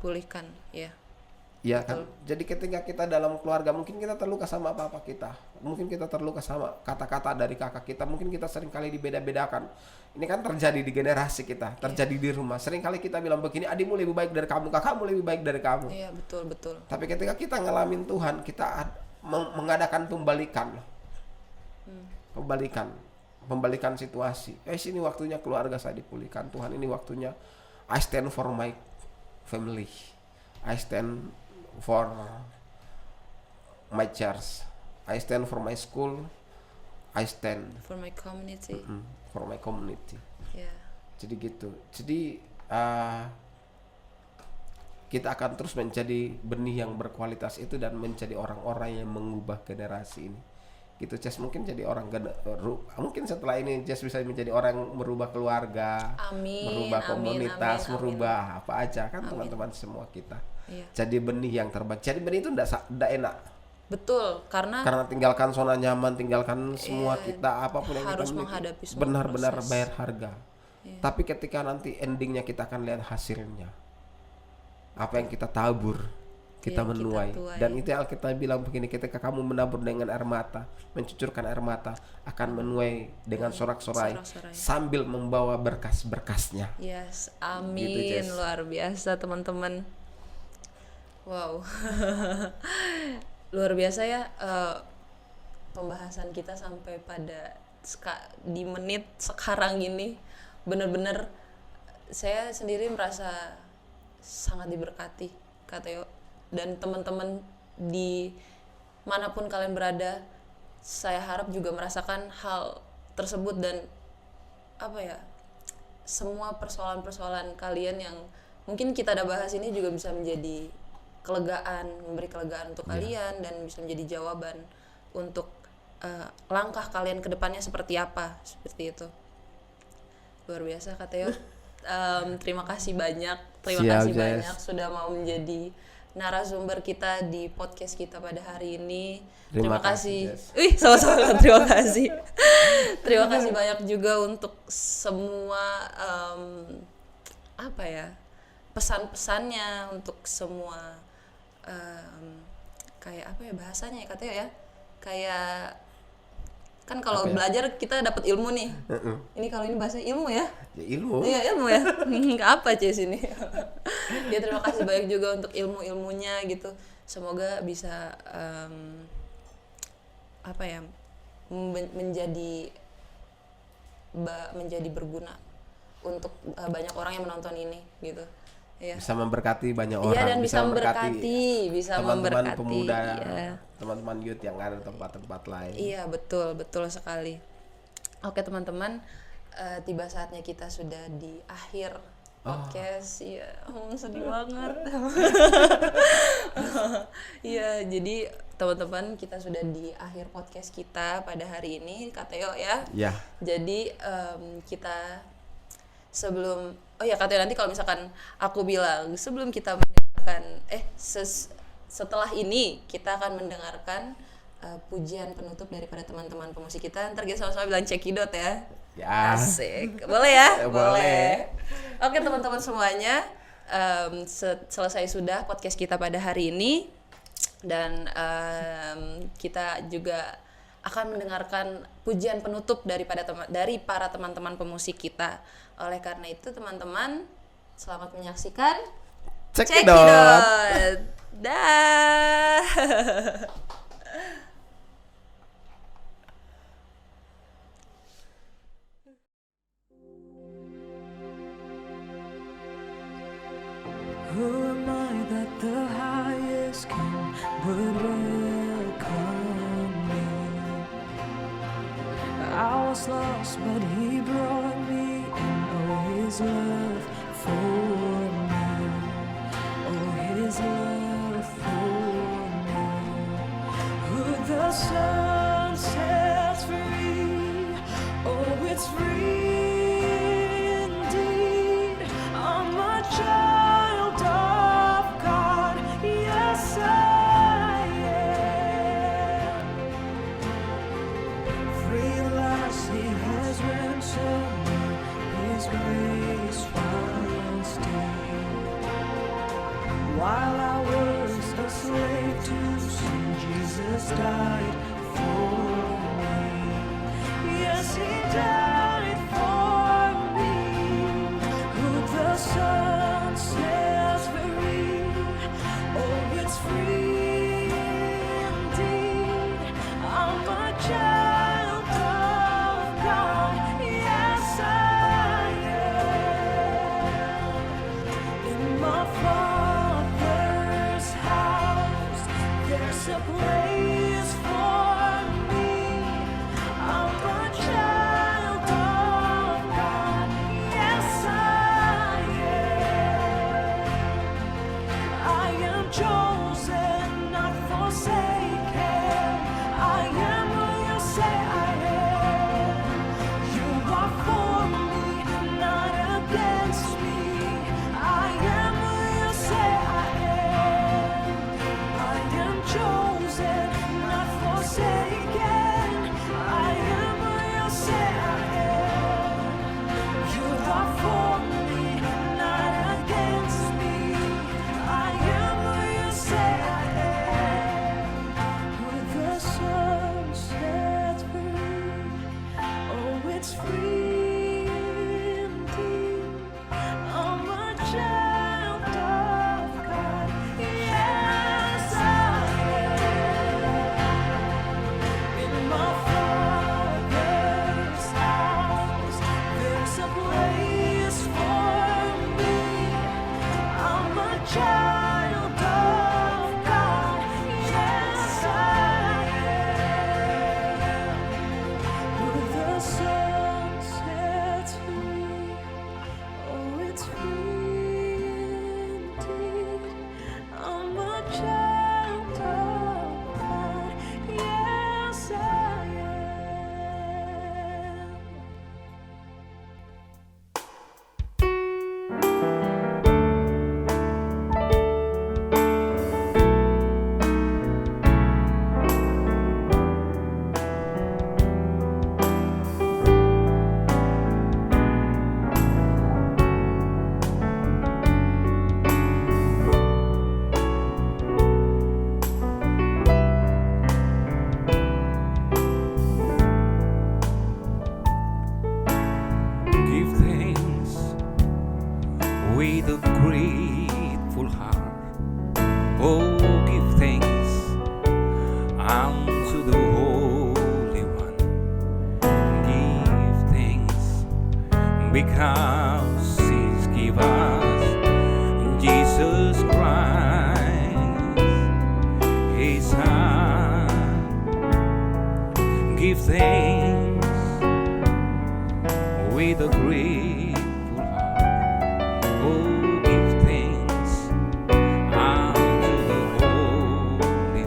Ya. Iya kan? Jadi ketika kita dalam keluarga, mungkin kita terluka sama apa-apa kita. Mungkin kita terluka sama kata-kata dari kakak kita. Mungkin kita seringkali dibeda-bedakan. Ini kan terjadi di generasi kita, terjadi di rumah. Seringkali kita bilang begini, adikmu lebih baik dari kamu, kakakmu lebih baik dari kamu. Iya, betul. Tapi ketika kita ngalamin Tuhan, kita mengadakan pembalikan situasi. Sini waktunya keluarga saya dipulihkan. Tuhan, ini waktunya I stand for my family. I stand for my church. I stand for my school. I stand For my community. for my community. Ya. Jadi gitu. Jadi kita akan terus menjadi benih yang berkualitas itu dan menjadi orang-orang yang mengubah generasi ini. Gitu, Jess. Mungkin jadi mungkin setelah ini Jess bisa menjadi orang yang merubah keluarga, merubah komunitas, merubah apa aja kan, teman-teman semua kita. Iya. Jadi benih yang terbaik. Jadi benih itu enggak enak. Betul, karena Tinggalkan zona nyaman, tinggalkan semua kita, apapun yang harus kita miliki, menghadapi semua benar-benar proses. bayar harga. Tapi ketika nanti endingnya kita akan lihat hasilnya, apa yang kita tabur, kita menuai. Dan itu yang Alkitab bilang begini, ketika kamu menabur dengan air mata, mencucurkan air mata, akan menuai dengan sorak-sorai sambil membawa berkas-berkasnya. Yes, amin. Gitu, Jess. Luar biasa, teman-teman. Wow. Luar biasa ya pembahasan kita sampai pada di menit sekarang ini. Benar-benar saya sendiri merasa sangat diberkati, Kak Theo, dan teman-teman di manapun kalian berada. Saya harap juga merasakan hal tersebut, dan semua persoalan-persoalan kalian yang mungkin kita udah bahas ini juga bisa menjadi memberi kelegaan untuk kalian, dan bisa menjadi jawaban untuk langkah kalian ke depannya seperti apa, seperti itu. Luar biasa, Kak Theo. Terima kasih banyak sudah mau menjadi narasumber kita di podcast kita pada hari ini. Terima kasih. Sama-sama. Terima kasih. Terima kasih banyak juga untuk semua pesan-pesannya, untuk semua kayak bahasanya ya, Kak Theo ya, kayak kan kalau belajar kita dapat ilmu nih. Ini kalau ini bahasa ilmu ya. Ilmu. Iya, ilmu ya. Enggak apa Cis ini. Ya, terima kasih banyak juga untuk ilmunya gitu. Semoga bisa menjadi berguna untuk banyak orang yang menonton ini gitu. Iya. bisa memberkati banyak orang, Iya, dan bisa memberkati teman-teman pemuda, iya. teman-teman youth yang ada di tempat-tempat lain. Iya, betul sekali. Oke teman-teman, tiba saatnya kita sudah di akhir podcast. Iya, sedih banget. Iya, jadi teman-teman kita sudah di akhir podcast kita pada hari ini, Kak Theo ya. Ya. Jadi kita sebelum Kak Theo, nanti kalau misalkan aku bilang sebelum kita mendengarkan setelah ini kita akan mendengarkan pujian penutup daripada teman-teman pemusik kita. Ntar kita sama-sama bilang cekidot ya. Ya. Asik. Boleh ya? Boleh. Oke teman-teman semuanya, selesai sudah podcast kita pada hari ini. Dan kita juga akan mendengarkan pujian penutup dari para teman-teman pemusik kita. Oleh karena itu teman-teman, selamat menyaksikan Cekidot. Dah. Who am I that the highest king would welcome me? I was lost, but he brought me in. Oh, his love for me. Oh, his love for me. Who the sun sets free. Oh, it's free indeed. I'm a child of God. Yes, I am. Free at last, he has ransomed me. His grace runs deep. While I was a slave to sin, Jesus died for me. Yes, he died for me. Who the Son sets free. Oh, it's free indeed. I'm a child of God. Yes, I am. In my Father's house, there's a place for me. I'm a child of God. Yes, I am. I am chosen, not forsaken. I am who you say I am. You are for me, not against me. I am who you say I am. I am chosen, not forsaken. I am who you say I am. You are for me, not against me. I am who you say I am. Who the Son sets free. Oh, it's free indeed. I'm a child of God. Yes, I am. In my Father's house, there's a place for me. I'm a child of God. Yes, I am. Who the Son sets free. Oh, it's free indeed. I'm a child of God. Yes, I am. Give thanks with a grateful heart. Oh, give thanks unto the Holy One. Give thanks because He's give us Jesus Christ, His Son. Give thanks with a grateful heart. Oh, give thanks unto the Holy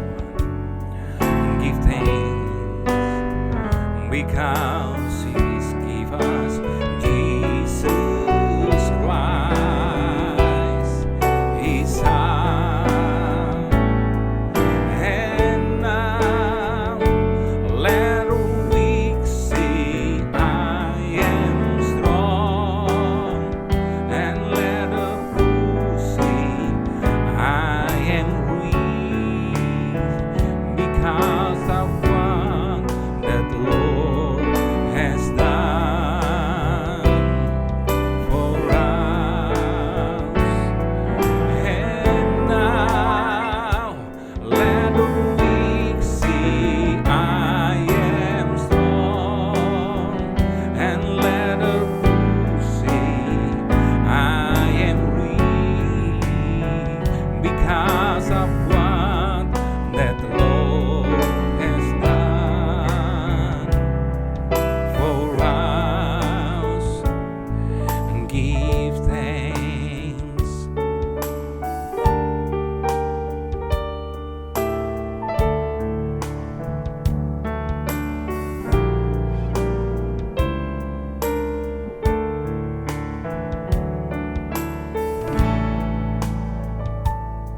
One. Give thanks because